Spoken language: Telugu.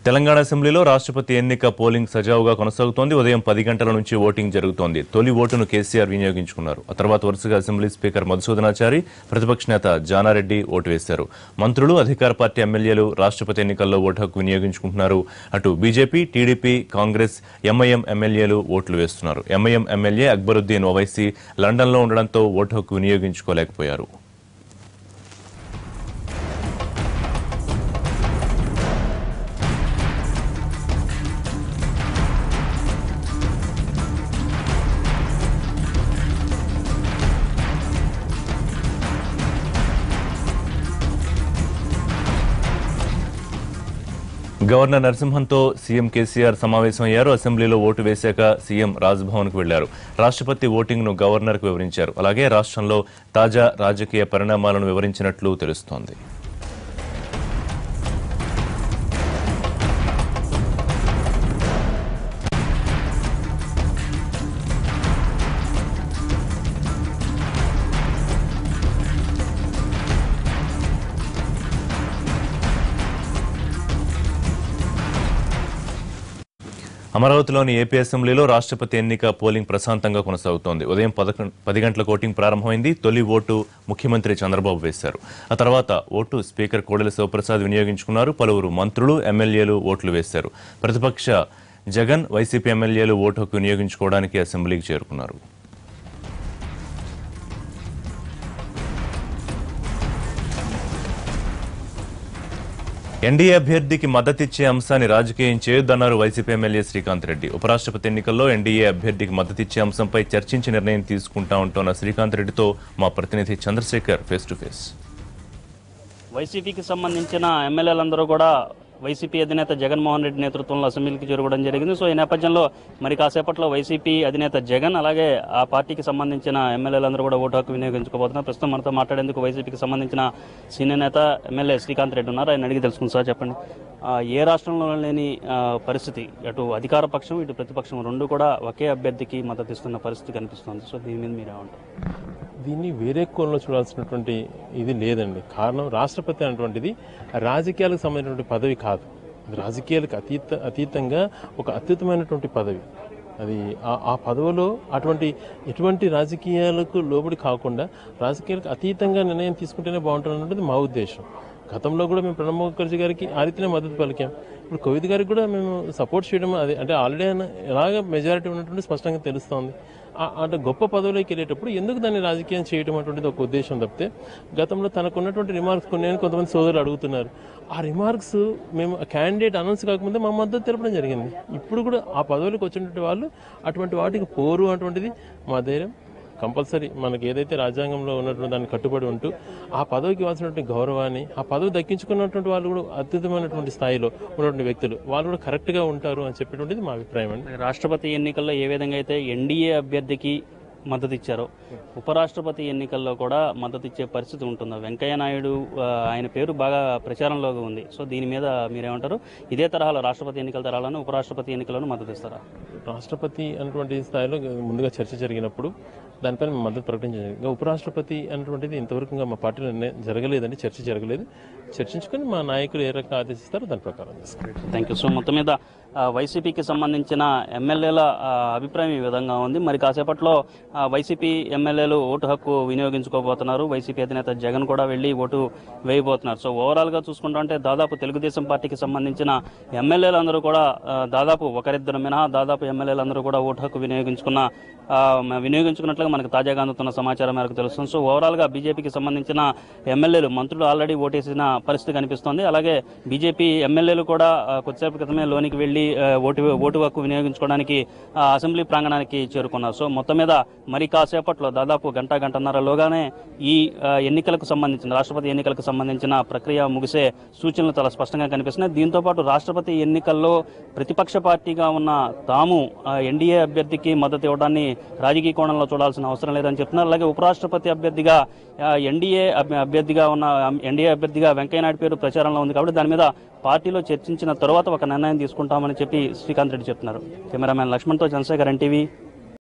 తెలంగాణ అసెంబ్లీలో రాష్ట్రపతి ఎన్నిక పోలింగ్ సజావుగా కొనసాగుతోంది. ఉదయం 10 గంటల నుంచి ఓటింగ్ జరుగుతోంది. తొలి ఓటును కేసీఆర్ వినియోగించుకున్నారు. ఆ తర్వాత వరుసగా అసెంబ్లీ స్పీకర్ మధుసూదనాచారి, ప్రతిపక్ష నేత జానారెడ్డి ఓటు వేశారు. మంత్రులు, అధికార పార్టీ ఎమ్మెల్యేలు రాష్ట్రపతి ఎన్నికల్లో ఓటు హక్కు వినియోగించుకుంటున్నారు. అటు బీజేపీ, టీడీపీ, కాంగ్రెస్, ఎంఐఎం ఎమ్మెల్యేలు ఓట్లు వేస్తున్నారు. ఎంఐఎం ఎమ్మెల్యే అక్బరుద్దీన్ ఓవైసీ లండన్లో ఉండడంతో ఓటు హక్కు వినియోగించుకోలేకపోయారు. గవర్నర్ నరసింహన్తో సీఎం కేసీఆర్ సమావేశమయ్యారు. అసెంబ్లీలో ఓటు వేశాక సీఎం రాజ్భవన్కు వెళ్లారు. రాష్ట్రపతి ఓటింగ్ను గవర్నర్కు వివరించారు. అలాగే రాష్ట్రంలో తాజా రాజకీయ పరిణామాలను వివరించినట్లు తెలుస్తోంది. అమరావతిలోని ఏపీ అసెంబ్లీలో రాష్ట్రపతి ఎన్నిక పోలింగ్ ప్రశాంతంగా కొనసాగుతోంది. ఉదయం 10 గంటలకు ఓటింగ్ ప్రారంభమైంది. తొలి ఓటు ముఖ్యమంత్రి చంద్రబాబు వేశారు. ఆ తర్వాత ఓటు స్పీకర్ కోడెల శివప్రసాద్ వినియోగించుకున్నారు. పలువురు మంత్రులు, ఎమ్మెల్యేలు ఓట్లు వేశారు. ప్రతిపక్ష జగన్, వైసీపీ ఎమ్మెల్యేలు ఓటు హక్కు వినియోగించుకోవడానికి అసెంబ్లీకి చేరుకున్నారు. ఎన్డీఏ అభ్యర్థికి మద్దతిచ్చే అంశాన్ని రాజకీయం చేయొద్దన్నారు వైసీపీ ఎమ్మెల్యే శ్రీకాంత్ రెడ్డి. ఉపరాష్ట్రపతి ఎన్నికల్లో ఎన్డీఏ అభ్యర్థికి మద్దతిచ్చే అంశంపై చర్చించి నిర్ణయం తీసుకుంటామంటోన్న శ్రీకాంత్ రెడ్డితో మా ప్రతినిధి చంద్రశేఖర్ ఫేస్ టు ఫేస్. వైసీపీకి సంబంధించిన ఎమ్మెల్యేలందరూ కూడా వైసీపీ అధినేత జగన్మోహన్ రెడ్డి నేతృత్వంలో అసెంబ్లీకి చేరుకోవడం జరిగింది. సో ఈ నేపథ్యంలో మరి కాసేపట్లో వైసీపీ అధినేత జగన్ అలాగే ఆ పార్టీకి సంబంధించిన ఎమ్మెల్యేలందరూ కూడా ఓటు హక్కు వినియోగించుకోబోతున్నారు. ప్రస్తుతం మనతో మాట్లాడేందుకు వైసీపీకి సంబంధించిన సీనియర్ నేత ఎమ్మెల్యే శ్రీకాంత్ రెడ్డి ఉన్నారు. ఆయన అడిగి తెలుసుకుంది. సార్ చెప్పండి, ఏ రాష్ట్రంలో లేని పరిస్థితి అటు అధికార పక్షం ఇటు ప్రతిపక్షం రెండు కూడా ఒకే అభ్యర్థికి మద్దతు ఇస్తున్న పరిస్థితి కనిపిస్తుంది. సో దీని మీద మీరేమంటారు? దీన్ని వేరే కోణంలో చూడాల్సినటువంటి ఇది లేదండి. కారణం, రాష్ట్రపతి అనేటువంటిది రాజకీయాలకు సంబంధించినటువంటి పదవి కాదు. రాజకీయాలకు అతీతంగా ఒక అత్యుత్తమైనటువంటి పదవి అది. ఆ పదవిలో ఎటువంటి రాజకీయాలకు లోబడి కాకుండా రాజకీయాలకు అతీతంగా నిర్ణయం తీసుకుంటేనే బాగుంటుందన్నది మా ఉద్దేశం. గతంలో కూడా మేము ప్రణబ్ ముఖర్జీ గారికి ఆ రీతినే మద్దతు పలికాం. ఇప్పుడు కోవిద్ గారికి కూడా మేము సపోర్ట్ చేయడం అది అంటే ఆల్రెడీ ఎలాగ మెజారిటీ ఉన్నటువంటి స్పష్టంగా తెలుస్తోంది. అంటే గొప్ప పదవిలోకి వెళ్ళేటప్పుడు ఎందుకు దాన్ని రాజకీయం చేయడం అటువంటిది ఒక ఉద్దేశం తప్పితే, గతంలో తనకు ఉన్నటువంటి రిమార్క్స్ కొన్ని కొంతమంది సోదరులు అడుగుతున్నారు. ఆ రిమార్క్స్ మేము క్యాండిడేట్ అనౌన్స్ కాకముందే మా మద్దతు తెలపడం జరిగింది. ఇప్పుడు కూడా ఆ పదవులకు వచ్చినటువంటి వాళ్ళు అటువంటి వాటికి పోరు అటువంటిది మా ధైర్యం. కంపల్సరీ మనకి ఏదైతే రాజ్యాంగంలో ఉన్నటువంటి దాన్ని కట్టుబడి ఉంటూ ఆ పదవికి ఇవ్వాల్సినటువంటి గౌరవాన్ని, ఆ పదవి దక్కించుకున్నటువంటి వాళ్ళు కూడా అద్భుతమైనటువంటి స్థాయిలో ఉన్నటువంటి వ్యక్తులు వాళ్ళు కూడా కరెక్ట్గా ఉంటారు అని చెప్పేటువంటిది మా అభిప్రాయం అండి. రాష్ట్రపతి ఎన్నికల్లో ఏ విధంగా అయితే ఎన్డీఏ అభ్యర్థికి మద్దతు ఇచ్చారో ఉపరాష్ట్రపతి ఎన్నికల్లో కూడా మద్దతు ఇచ్చే పరిస్థితి ఉంటుందా? వెంకయ్య నాయుడు ఆయన పేరు బాగా ప్రచారంలో ఉంది. సో దీని మీద మీరేమంటారు? ఇదే తరహాలో రాష్ట్రపతి ఎన్నికల తరహాలను ఉపరాష్ట్రపతి ఎన్నికలను మద్దతు ఇస్తారా? రాష్ట్రపతి అన్నటువంటి స్థాయిలో ముందుగా చర్చ జరిగినప్పుడు దానిపైన మేము మద్దతు ప్రకటించారు. ఇంకా ఉపరాష్ట్రపతి అన్నటువంటిది ఇంతవరకు మా పార్టీలో జరగలేదండి, చర్చ జరగలేదు. చర్చించుకొని మా నాయకులు ఏ రకంగా ఆదేశిస్తారో దాని ప్రకారం చేస్తారు. Thank you. సో మొత్తం మీద వైసీపీకి సంబంధించిన ఎమ్మెల్యేల అభిప్రాయం ఈ విధంగా ఉంది. మరి కాసేపట్లో వైసీపీ ఎమ్మెల్యేలు ఓటు హక్కు వినియోగించుకోబోతున్నారు. వైసీపీ అధినేత జగన్ కూడా వెళ్లి ఓటు వేయబోతున్నారు. సో ఓవరాల్గా చూసుకుంటే దాదాపు తెలుగుదేశం పార్టీకి సంబంధించిన ఎమ్మెల్యేలందరూ కూడా దాదాపు ఒకరిద్దరు మినహా దాదాపు ఎమ్మెల్యేలందరూ కూడా ఓటు హక్కు వినియోగించుకున్నట్లుగా మనకు తాజాగా అందుతున్న సమాచారం మేరకు తెలుస్తుంది. సో ఓవరాల్గా బీజేపీకి సంబంధించిన ఎమ్మెల్యేలు, మంత్రులు ఆల్రెడీ ఓటేసిన పరిస్థితి కనిపిస్తోంది. అలాగే బీజేపీ ఎమ్మెల్యేలు కూడా కొద్దిసేపు క్రితమే లోనికి వెళ్లి ఓటు హక్కు వినియోగించుకోవడానికి అసెంబ్లీ ప్రాంగణానికి చేరుకున్నారు. సో మొత్తం మీద మరి కాసేపట్లో దాదాపు గంటన్నరలోగానే ఈ ఎన్నికలకు సంబంధించిన రాష్ట్రపతి ఎన్నికలకు సంబంధించిన ప్రక్రియ ముగిసే సూచనలు చాలా స్పష్టంగా కనిపిస్తున్నాయి. దీంతో పాటు రాష్ట్రపతి ఎన్నికల్లో ప్రతిపక్ష పార్టీగా ఉన్న తాము ఎన్డీఏ అభ్యర్థికి మద్దతు ఇవ్వడాన్ని రాజకీయ కోణంలో చూడాల్సిన అవసరం లేదని చెప్తున్నారు. అలాగే ఉపరాష్ట్రపతి అభ్యర్థిగా ఎన్డీఏ అభ్యర్థిగా వెంకయ్యనాయుడు పేరు ప్రచారంలో ఉంది కాబట్టి దాని మీద పార్టీలో చర్చించిన తర్వాత ఒక నిర్ణయం తీసుకుంటామని చెప్పి శ్రీకాంత్ రెడ్డి చెప్తున్నారు. కెమెరామెన్ లక్ష్మణ్తో చంద్రశేఖర్, ఎన్టీవీ.